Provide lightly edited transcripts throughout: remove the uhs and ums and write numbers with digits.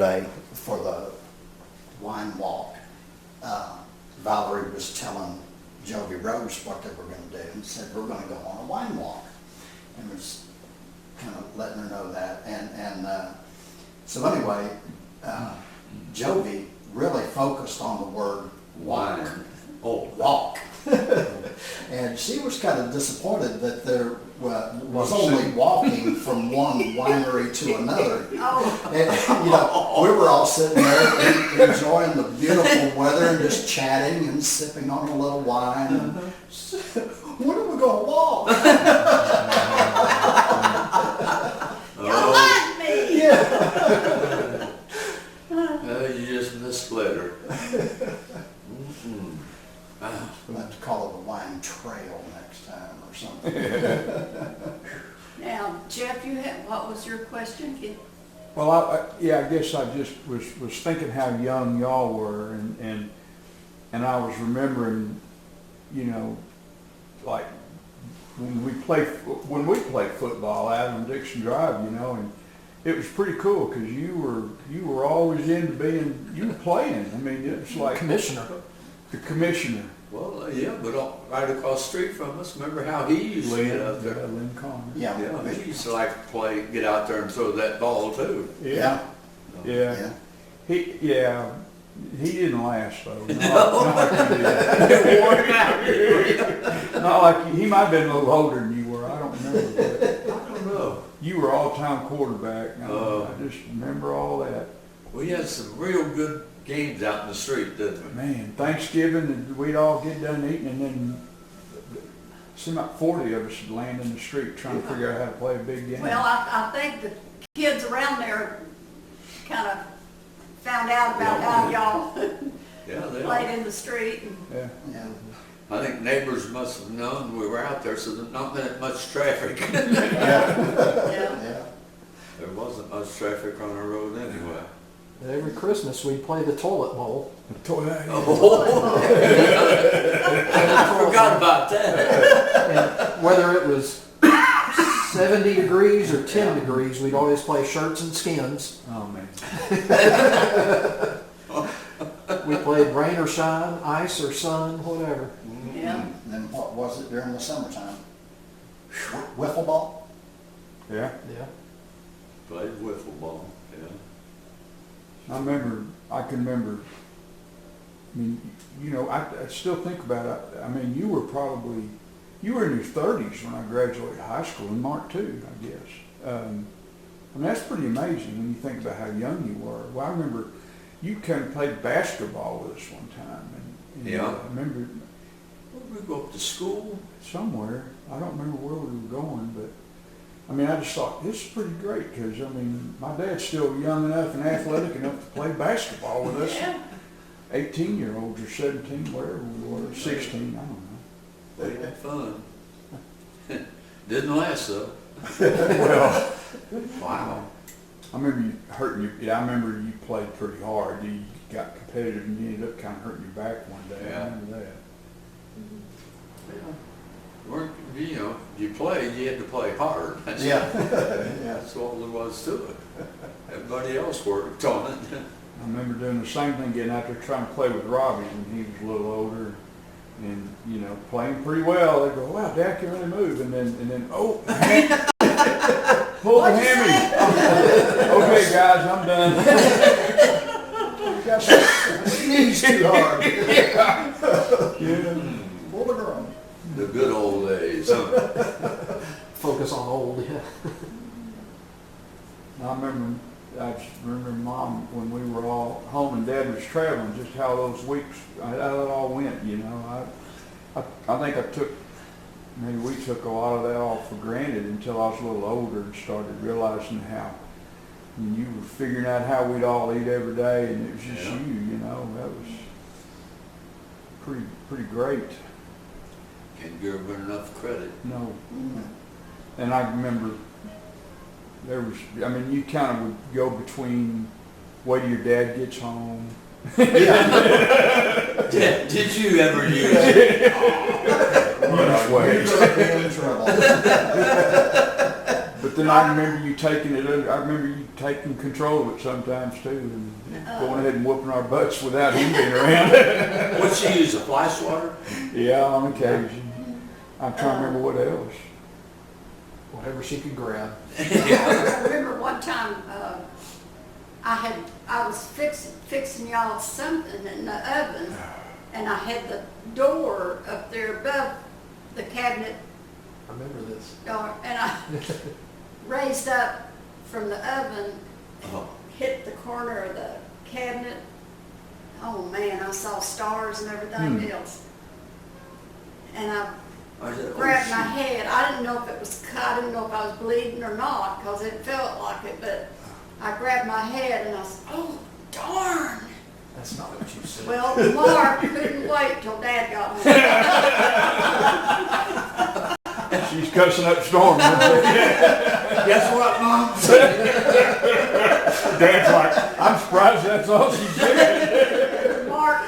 yesterday for the wine walk, Valerie was telling Jovi Rose what they were going to do and said, we're going to go on a wine walk. And was kind of letting her know that. So anyway, Jovi really focused on the word Wine. walk. And she was kind of disappointed that there was only walking from one winery to another. And, we were all sitting there enjoying the beautiful weather and just chatting and sipping on a little wine. And, when are we going to walk? Y'all like me. Yeah. You just misled her. We'll have to call it the wine trail next time or something. Now, Jeff, what was your question? Well, I guess I just was thinking how young y'all were, and I was remembering, like when we played football out on Dixon Drive, and it was pretty cool because you were always into you were playing. I mean, it's like Commissioner. the commissioner. Well, yeah, but right across the street from us, remember how he used to get out there? Lynn Connor. Yeah. Yeah, he used to like to get out there and throw that ball too. Yeah. Yeah. He didn't last though. Not like he might have been a little older than you were. I don't remember. I don't know. You were all-time quarterback. I just remember all that. We had some real good games out in the street, didn't we? Man, Thanksgiving, we'd all get done eating, and then seemed like 40 of us would land in the street trying to figure out how to play a big game. Well, I think the kids around there kind of found out about how y'all Yeah, they played in the street. Yeah. Yeah. I think neighbors must have known we were out there, so there's not been much traffic. Yeah. Yeah. There wasn't much traffic on our road anyway. Every Christmas we'd play the toilet bowl. I forgot about that. And whether it was 70 degrees or 10 degrees, we'd always play shirts and skins. Oh man. We played rain or shine, ice or sun, whatever. Yeah. And then what was it during the summertime? Wiffle ball? Yeah. Yeah. Played wiffle ball, yeah. I can remember, I mean, I still think about it. I mean, you were in your 30s when I graduated high school, and Mark too, I guess. I mean, that's pretty amazing when you think about how young you were. Well, I remember you kind of played basketball with us one time. And Yeah. I remember Where did we go up to school? somewhere, I don't remember where we were going, but I mean, I just thought, this is pretty great because, I mean, my dad's still young enough and athletic enough to play basketball with us. Yeah. 18-year-olds or 17, whatever we were, 16, I don't We had fun. Didn't last though. know. Well, Wow. I remember you hurting I remember you played pretty hard. You got competitive and you ended up kind of hurting your back one day. Yeah. I remember that. You played, you had to play hard. That's Yeah. That's all there was to it. Everybody else worked on it. I remember doing the same thing, getting out there trying to play with Robbie when he was a little older and, playing pretty well. They go, wow, Dad can really move. And then oh, pull the hammy. Okay, guys, I'm done. You got sneezed too hard. Yeah. Pull the drum. The good old days, huh? Focus on old, yeah. I just remember Mom, when we were all home and Dad was traveling, just how those weeks, how it all went, I think maybe we took a lot of that all for granted until I was a little older and started realizing how, when you were figuring out how we'd all eat every day and it was just you, that was pretty great. Can't give her enough credit. No. And I remember you kind of would go between wait till your dad gets home. Did you ever use it? You're in trouble. But then I remember you taking it, I remember you taking control of it sometimes too, and going ahead and whooping our butts without him being around. What'd she use, a fly swatter? Yeah, on occasion. I'm trying to remember what else. Whatever she could grab. I remember one time, I was fixing y'all something in the oven, and I had the door up there above the cabinet I remember this. door, and I raised up from the oven, Oh, hit the corner of the cabinet. Oh man, I saw stars and everything else. And I I said, oh, grabbed my shoot. head. I didn't know if it was cut. I didn't know if I was bleeding or not because it felt like it. But I grabbed my head and I said, "Oh darn!" That's not what you said. Well, Mark couldn't wait till Dad got home. She's cussing up Storm. Guess what, Mom? Dad's like, I'm surprised that's all she did. Mark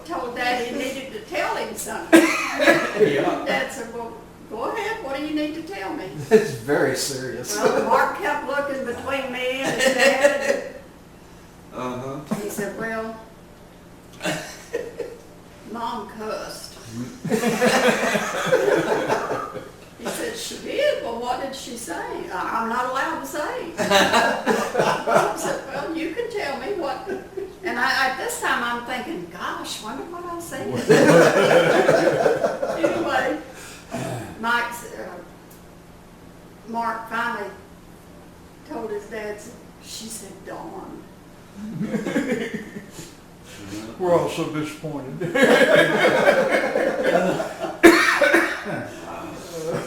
told Dad he needed to tell him something. Yeah. Dad said, "Well, go ahead. What do you need to tell me?" It's very serious. Well, Mark kept looking between me and his dad. Uh-huh. He said, "Well, Mom cussed." He said, "She did? Well, what did she say?" "I'm not allowed to say." I said, "Well, you can tell me what." And at this time, I'm thinking, "Gosh, wonder what I said." Anyway, Mark finally told his dad, "She said, darn." We're all so disappointed.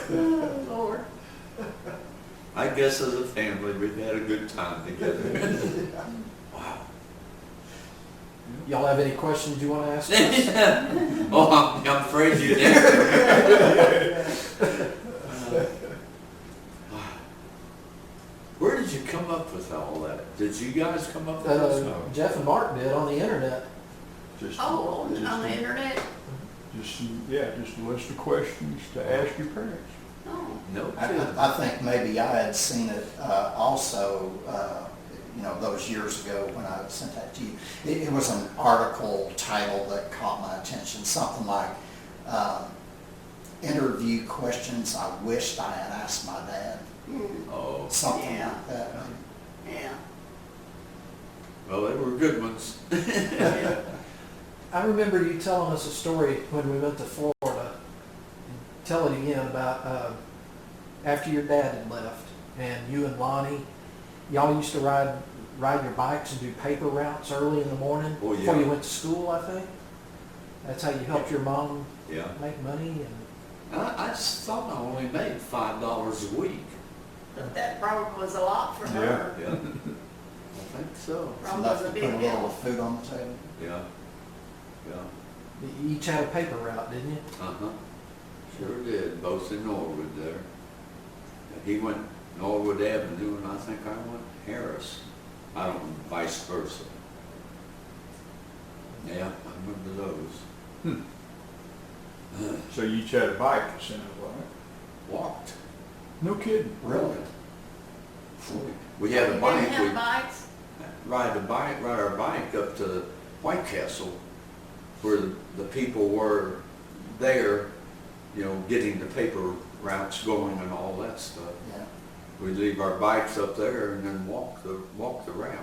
Oh, Lord. I guess as a family, we've had a good time together. Wow. Y'all have any questions you want to ask us? Oh, I'm afraid you did. Where did you come up with all that? Did you guys come up with this? Jeff and Mark did on the internet. Just, Oh, on the internet? just a list of questions to ask your parents. Oh. No I kidding. I think maybe I had seen it also, those years ago when I sent that to you. It was an article title that caught my attention, something like, interview questions I wished I had asked my dad. Oh, Something Yeah. like that. Yeah. well, they were good ones. I remember you telling us a story when we went to Florida. Tell it again about after your dad had left, and you and Lonnie, y'all used to ride your bikes and do paper routes early in the morning Oh, yeah. before you went to school, I think. That's how you helped your mom Yeah. make money. And I just thought I only made $5 a week. But that probably was a lot for her. Yeah. I think so. Probably Enough was to a put big a little help. food on the table. Yeah. Yeah. you each had a paper route, didn't you? Uh-huh. Sure did, both in Norwood there. He went Norwood Avenue and I think I went Harris. I don't know, vice versa. Yeah, I remember those. So you each had a bike, it sounded like. Walked. No kidding. Really? We had a You bike, didn't have we bikes? ride our bike up to White Castle where the people were there, getting the paper routes going and all that stuff. Yeah. We'd leave our bikes up there and then walk the route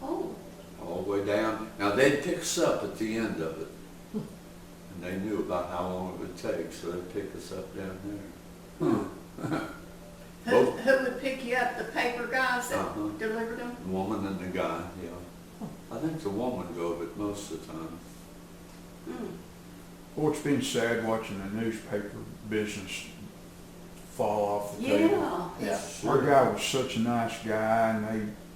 Oh, all the way down. Now they'd pick us up at the end of it. And they knew about how long it would take, so they'd pick us up down there. who would pick you up? The paper guys that Uh-huh. delivered them? The woman and the guy, yeah. I think the woman drove it most of the time. Hmm. Well, it's been sad watching the newspaper business fall off the table. Yeah. Yeah. Our guy was such a nice guy,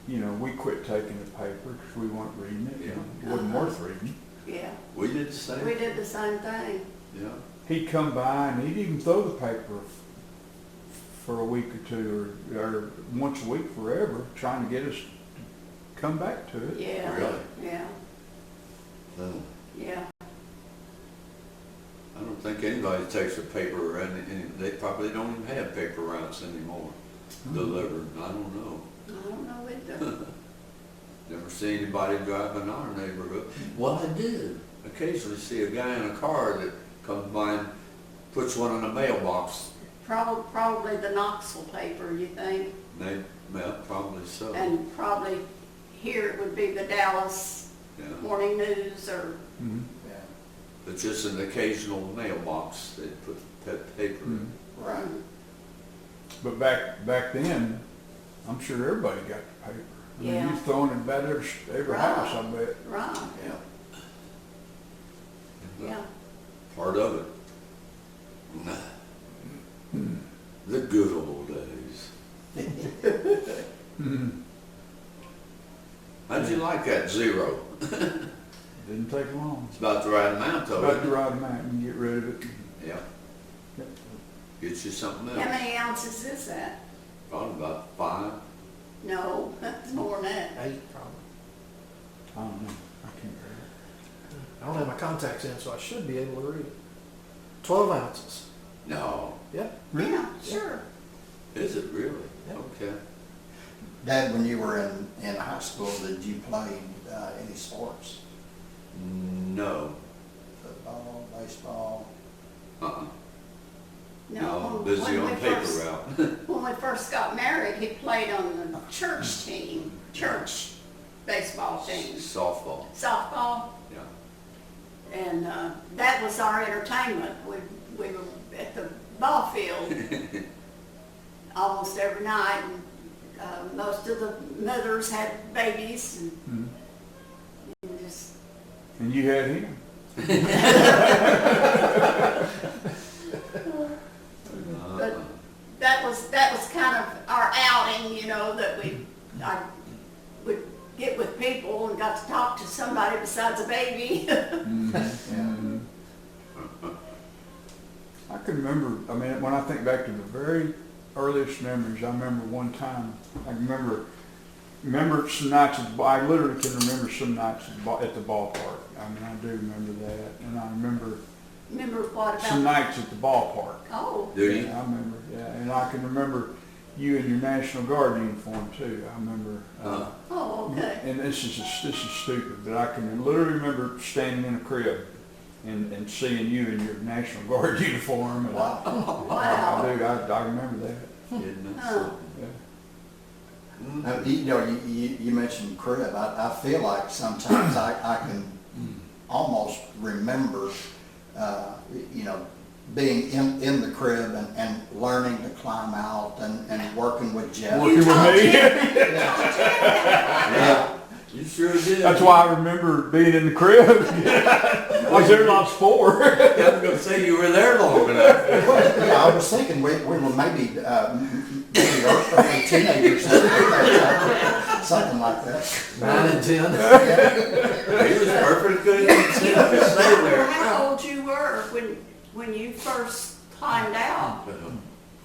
and we quit taking the paper because we weren't reading it. Yeah. It wasn't worth reading. Yeah. We did the same. We did the same thing. Yeah. He'd come by and he'd even throw the paper for a week or two, or once a week forever, trying to get us to come back to it. Yeah. Really? Yeah. Yeah. I don't think anybody takes a paper, and they probably don't even have paper routes anymore. delivered, I don't know. I don't know either. Never see anybody driving our neighborhood. Well, I did occasionally see a guy in a car that comes by and puts one in a mailbox. Probably the Knoxville paper, you think? Well, probably so. And probably here it would be the Dallas Yeah. Morning News or, Mhm. Yeah, But just an occasional mailbox, they put that paper in. Mhm. right. But back then, I'm sure everybody got the paper. I mean, Yeah. you throwing it about every Right. house, I bet. right, Yeah. yeah. Part of it. The good old days. Mhm. How'd you like that zero? Didn't take long. It's about the right amount It's of about the it. right amount and get rid of it. Yeah, Yep. get you something How else. many ounces is that? Probably about 5. No, that's more than that. 8 probably. I don't know. I can't read I don't have my contacts in, so I should be able to read it. 12 ounces. No, Yep. Really? Yeah, sure. is it really? Yeah. Okay. Dad, when you were in high school, did you play any sports? No. Football, baseball? Uh-uh. No, No, busy when on we paper first- route. When we first got married, he played on the church team, church baseball team, Softball, softball, yeah. and that was our entertainment. We were at the ball field almost every night, and most of the mothers had babies, and it. you just, And you had him. but that was kind of our outing, you know, that I would get with people and got to talk to somebody besides a baby. Mhm. I can remember, I mean, when I think back to the very earliest memories, I remember one time, I remember some nights at the ball, I literally can remember some nights at the ballpark. I mean, I do remember that. And I remember Remember what some about? nights at the ballpark. Oh, Do you? Yeah, I remember, yeah. And I can remember you in your National Guard uniform too. I remember, oh, okay. and this is stupid, but I can literally remember standing in a crib and seeing you in your National Guard uniform. And Wow. Wow. I remember that. Isn't that Huh. something? Yeah. You know, you mentioned crib. I feel like sometimes I can almost remember, you know, being in the crib and learning to climb out and working with Jeff. Working with me. Yeah. You sure did. That's why I remember being in the crib. I was there till I was 4. I was gonna say you were there long enough. Yeah, I was thinking we were maybe early teenagers, something like that. 9 and 10. He was perfect, couldn't even stay I don't know there. how old you were when you first climbed out,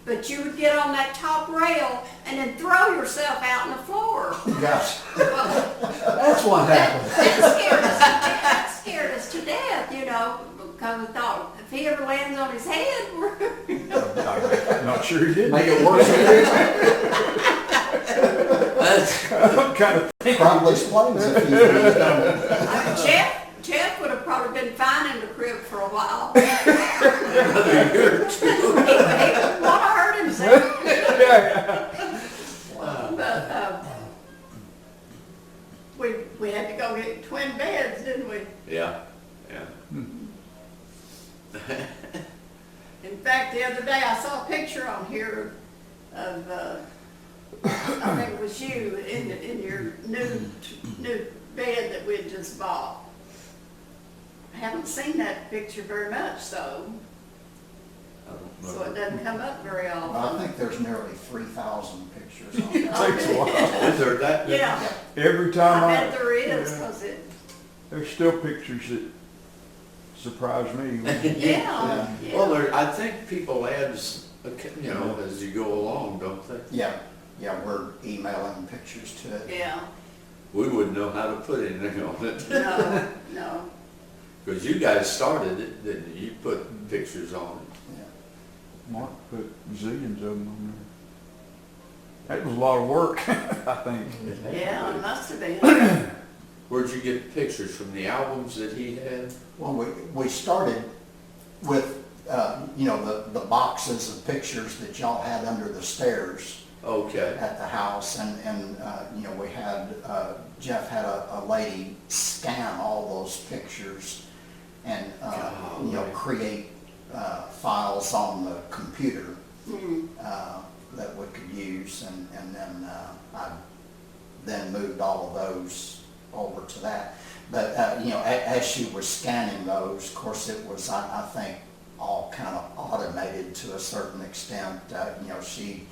but you would get on that top rail and then throw yourself out on the floor. Gosh. Well, That's what happened. that scared us to death, you know, because we thought if he ever lands on his head, we're I'm not sure he did. Make it worse. I'm kind of Probably explains a few things, don't it? Jeff would have probably been fine in the crib for a while. Another year or two. What I heard him say. But we had to go get twin beds, didn't we? Yeah, yeah. In fact, the other day I saw a picture on here of I think it was you in your new bed that we had just bought. I haven't seen that picture very much though, I don't so it know. doesn't come up very Well, I often. think there's nearly 3,000 pictures on It there. takes a while. Is there that? Yeah, Every I time bet there is, yeah. because it, there's still pictures that surprise me. yeah, Well, yeah. there, I think people add, you know, as you go along, don't they? Yeah, we're emailing pictures to it. Yeah, We wouldn't know how to put anything on it. no, no. Because you guys started it, didn't you? You put pictures on it. Yeah. Mark put zillions of them on That was a lot of work, I think. Yeah, it must have been. Where'd you get pictures from, the albums that he had? Well, we started with, the boxes of pictures that y'all had under the stairs Okay. at the house, and we had, Jeff had a lady scan all those pictures and, create files on the computer that we could use, and then I then moved all of those over to that. But, as she was scanning those, of course, it was, I think, all kind of automated to a certain extent. She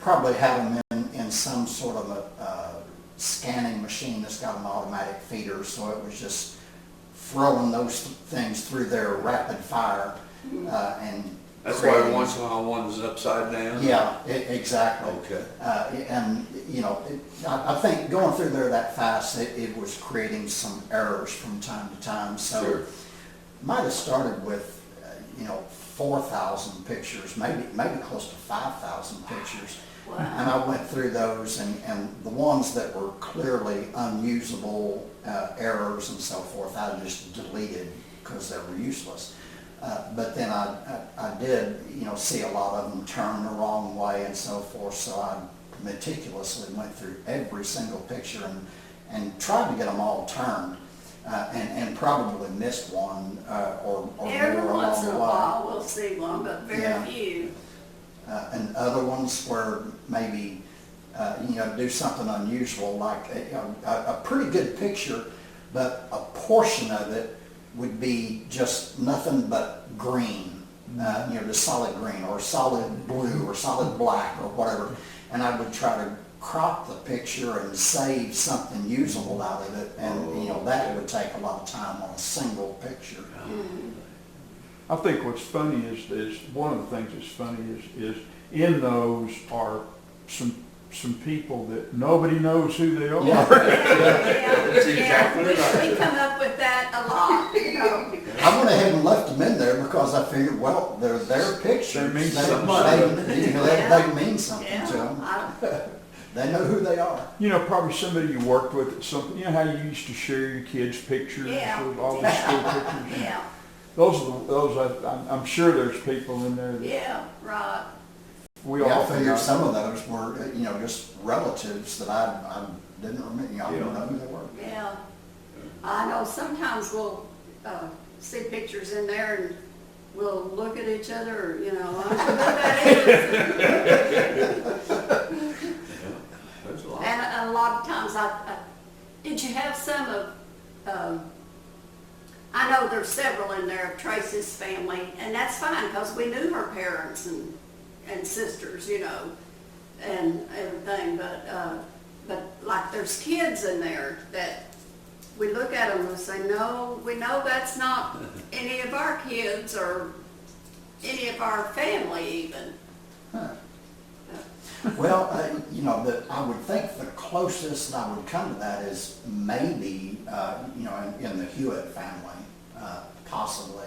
probably had them in some sort of a scanning machine that's got an automatic feeder, so it was just throwing those things through there rapid fire, and That's why once in a while one's upside down? yeah, exactly. Okay. And, I think going through there that fast, it was creating some errors from time to time. So Sure. might have started with, 4,000 pictures, maybe close to 5,000 pictures. Wow. And I went through those, and the ones that were clearly unusable, errors and so forth, I just deleted because they were useless. But then I did, see a lot of them turn the wrong way and so forth, so I meticulously went through every single picture and tried to get them all turned, and probably missed one or Every more once along in the a way. while, we'll see one, but very Yeah. few. And other ones where maybe, do something unusual, like a pretty good picture, but a portion of it would be just nothing but green, just solid green or solid blue or solid black or whatever. And I would try to crop the picture and save something usable out of it. And, that would take a lot of time on a single picture. I think what's funny is one of the things that's funny is in those are some people that nobody knows who they are. Yeah. That's exactly right. We come up with that a lot, I went ahead and left them in there because I figured, well, they're their pictures. They mean something. They mean something Yeah. to them. I- They know who they are. Probably somebody you worked with at something, how you used to share your kids' pictures, Yeah. with all the school pictures. Yeah, I'm sure there's people in there that yeah, right. we Yeah, I all figured some of those were, just relatives that I didn't remember, I didn't know who they were. Yeah, I know sometimes we'll see pictures in there and we'll look at each other, I don't know who that is. There's a lot. And a lot of times did you have some of, I know there's several in there of Tracy's family, and that's fine because we knew her parents and sisters, and everything, but like there's kids in there that we look at them and say, no, we know that's not any of our kids or any of our family even. Huh. Well, I would think the closest that I would come to that is maybe, in the Hewitt family, possibly.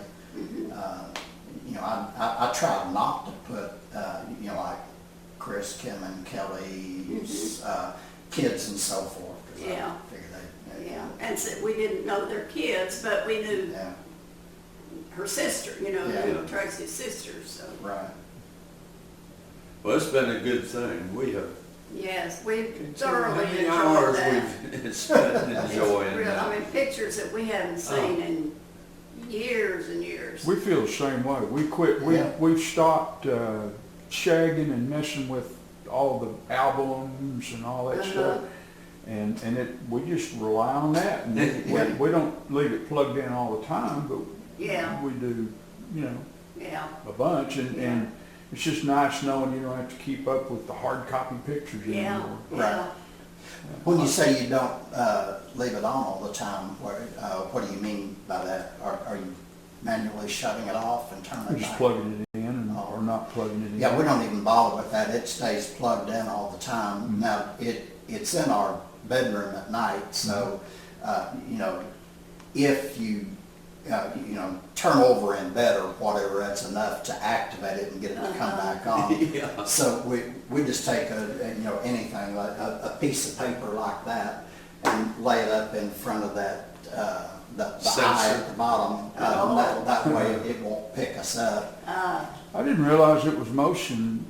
I tried not to put, like Chris, Kim, and Kelly's kids and so forth. 'Cause Yeah. I figured Yeah, and so we didn't know their kids, but we knew yeah, her sister, Yeah. Tracy's sister, so. right. Well, it's been a good thing. We have Yes, we how thoroughly many enjoyed hours that. we've spent It's enjoying real, that. pictures that we haven't seen in years and years. We feel the same way. We quit. Yeah. We've stopped shagging and messing with all the albums and all that stuff, and we just rely on that. And we don't leave it plugged in all the time, but Yeah. we do, Yeah, a bunch. And it's just nice knowing you don't have to keep up with the hard copy pictures yeah, anymore. yeah. When you say you don't leave it on all the time, what do you mean by that? Are you manually shutting it off and turning We're it just back? plugging it in or not plugging it in. Yeah, we don't even bother with that. It stays plugged in all the time. Mhm. Now, it's in our bedroom at night, so, if you you know, turn over in bed or whatever, that's enough to activate it and get it to come back on. Yeah. So we just take you know, anything, like a piece of paper like that and lay it up in front of that, the eye Sensor. at the bottom. That way it won't pick us up. I didn't realize it was motion.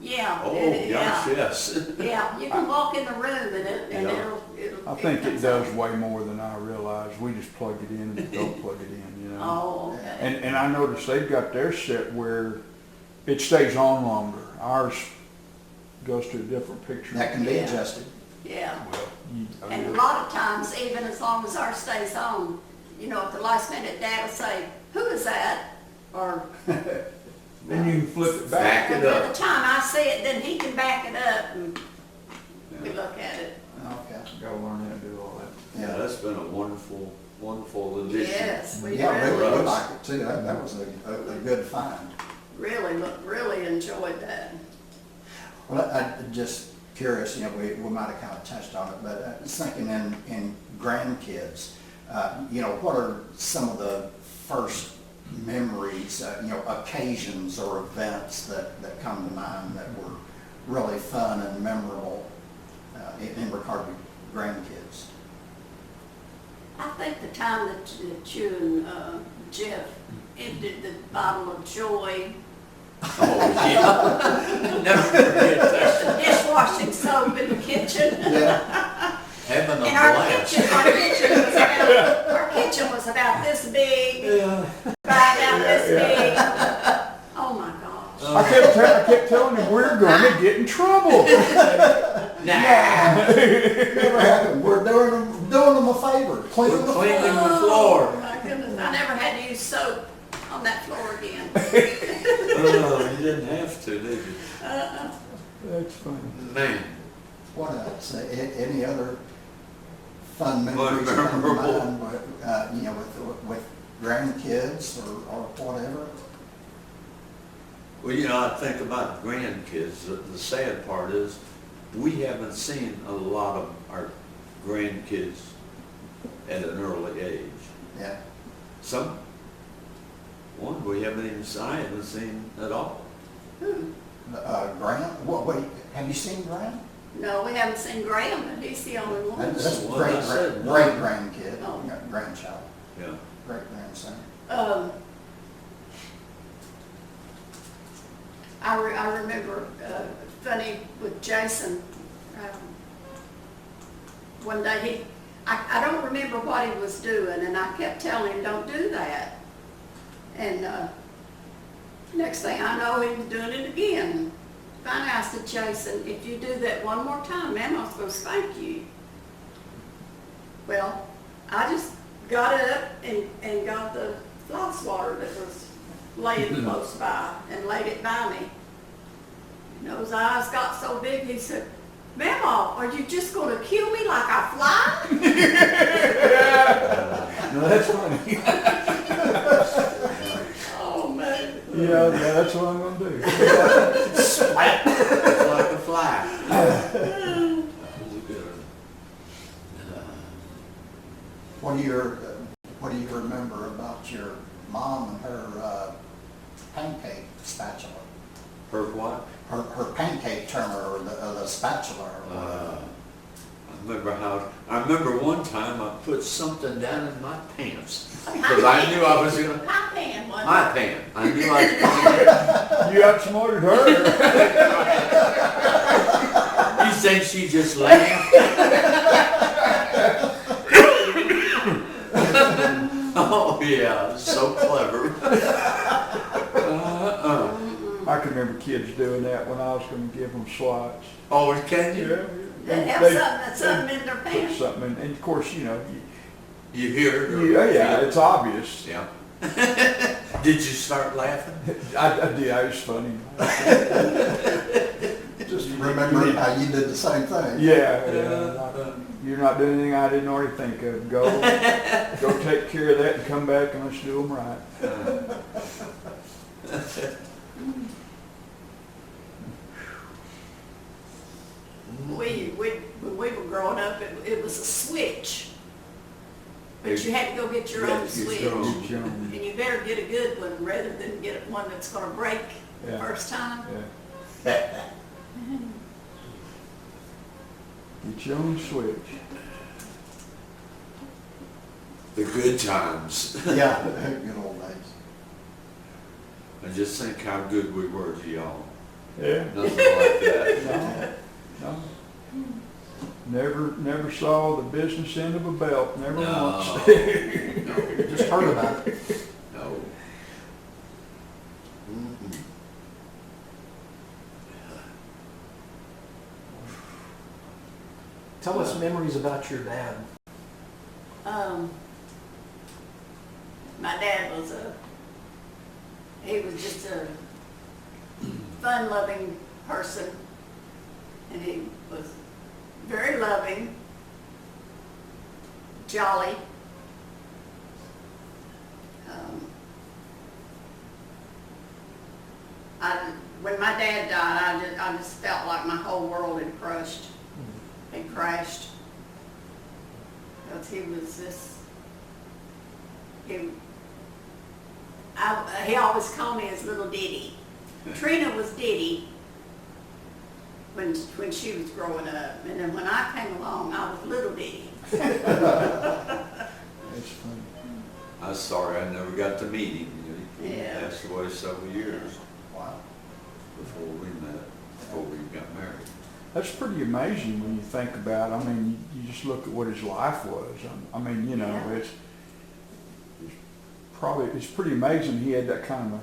Yeah. Oh, yeah. gosh, yes. Yeah, you can walk in the room and Yeah. it'll. I think it comes does on. way more than I realized. We just plug it in and don't plug it in, you know? Oh, okay. And I noticed they've got their set where it stays on longer. Ours goes to a different picture. That can be Yeah. adjusted. Yeah. I And a mean, lot of times, even as long as ours stays on, you know, at the last minute, Dad will say, "Who is that?" Or, then you can flip it Back back. it and by up. the time I see it, then he can back it up and we look at it. Okay. Gotta learn how to do all that. Yeah, that's been a wonderful, wonderful addition. Yes, we Yeah, we really, like it too. That was a good find. really enjoyed that. Well, I'm just curious, you know, we might have kind of touched on it, but I was thinking in grandkids, you know, what are some of the first memories, you know, occasions or events that come to mind that were really fun and memorable in regard to grandkids? I think the time that you and Jeff emptied the bottle of Joy, Oh, yeah. Never forget that. the dishwashing soap in the kitchen. Yeah. Having a And our blast. kitchen was about this big, Yeah. right about this Yeah, big. Oh my gosh. I kept telling him we're gonna get in trouble. Nah. Never happened. We're doing them a favor, cleaning the Cleaning floor. the Oh floor. my goodness, I never had to use soap on that floor again. Oh, you didn't have to, did you? That's funny. Man. What else? Any other fun memories Well, that come to memorable. mind, you know, with grandkids or whatever? Well, you know, I think about grandkids. The sad part is we haven't seen a lot of our grandkids at an early age. Yeah. One we haven't even seen, I haven't seen at all. Graham? Wait, have you seen Graham? No, we haven't seen Graham, but he's the only one. That's the one great, I said, great one. grandkid, Oh. grandchild, Yeah. great grandson. I remember funny with Jason. One day I don't remember what he was doing, and I kept telling him, "Don't do that." And next thing I know, he was doing it again. Finally, I said, "Jason, if you do that one more time, Mammaw's going to spank you." Well, I just got up and got the fly swatter that was laying close by and laid it by me. And those eyes got so big, he said, "Mammaw, are you just going to kill me like a fly?" No, that's funny. Oh, man. Yeah, that's what I'm gonna do. Splat. Like a fly. That was a good one. What do you remember about your mom and her pancake spatula? Her what? Her pancake turner or the spatula or whatever. I remember one time I put something down in my pants. Because I knew I was gonna, My pan, wasn't my it? pant. I knew I was gonna, You outsmarted her. you think she just laughed? Oh, yeah, so clever. I can remember kids doing that when I was gonna give them swats. Oh, can you? They have something in their Put pants. something in, and of course, you know, You hear it? or yeah, feel it? it's obvious. Yeah. Did you start laughing? I did, it was funny. Just remember how you did the same thing. Yeah. You're not doing anything I didn't already think of. Go take care of that and come back and let's do them right. When we were growing up, it was a switch. But you had to go get your You own had to get switch. your own. Get your own- And you better get a good one rather than get one that's gonna break the Yeah. first time. Yeah. Get your own switch. The good times. Yeah, good old days. And just think how good we were to y'all. Yeah. Nothing like that. No, no. Never saw the business end of a belt, never once. No, Just heard about it. no. Mhm. Tell us memories about your dad. My dad was he was just a fun-loving person, and he was very loving, jolly. When my dad died, I just felt like my whole world had crashed. Because he was this, he always called me his little Diddy. Trina was Diddy when she was growing up, and then when I came along, I was little Diddy. That's funny. I was sorry I never got to meet him. He Yeah. passed away several years Wow. before we met, before we got married. That's pretty amazing when you think about it. I mean, you just look at what his life was. I mean, you know, Yeah. it's pretty amazing he had that kind of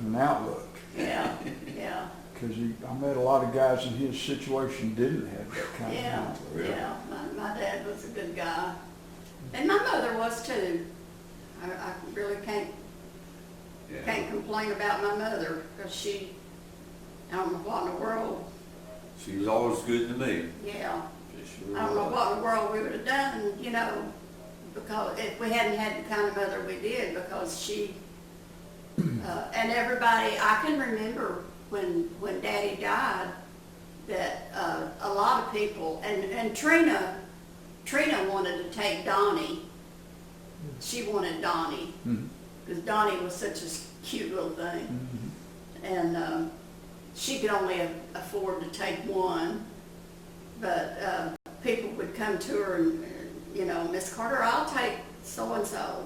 an outlook. Yeah, yeah, Because I met a lot of guys in his situation didn't have that kind of yeah, outlook. yeah. My dad was a good guy, and my mother was too. I really can't Yeah. complain about my mother, because I don't know what in the world, She was always good to me. yeah. She sure I don't know was. what in the world we would have done, because if we hadn't had the kind of mother we did, because she, and everybody, I can remember when Daddy died, that a lot of people, and Trina wanted to take Donnie. She wanted Donnie, Mhm. because Donnie was such a cute little thing. Mhm. And she could only afford to take one, but people would come to her and, Miss Carter, I'll take so-and-so.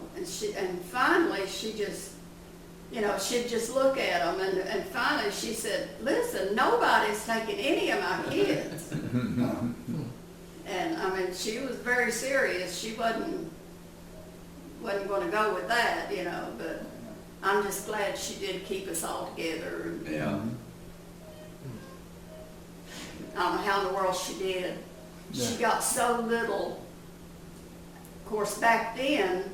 And finally, she just, she'd just look at them, and finally she said, listen, nobody's taking any of my kids. And I mean, she was very serious. She wasn't going to go with that, but I'm just glad she did keep us all together. Yeah. I don't know how in the world she did. She Yeah. got so little. Of course, back then,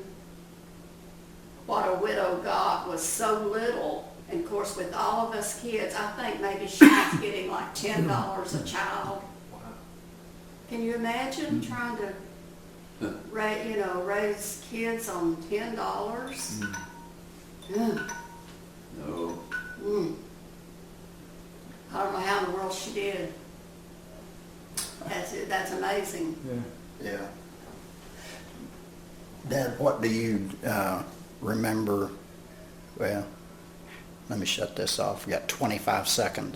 what a widow got was so little. And of course, with all of us kids, I think maybe she was getting like $10 a child. Wow. Can you imagine trying to raise kids on $10? Mm. No. Mm. I don't know how in the world she did. That's amazing. Yeah. Yeah. Dad, what do you remember? Well, let me shut this off. We got 25 seconds.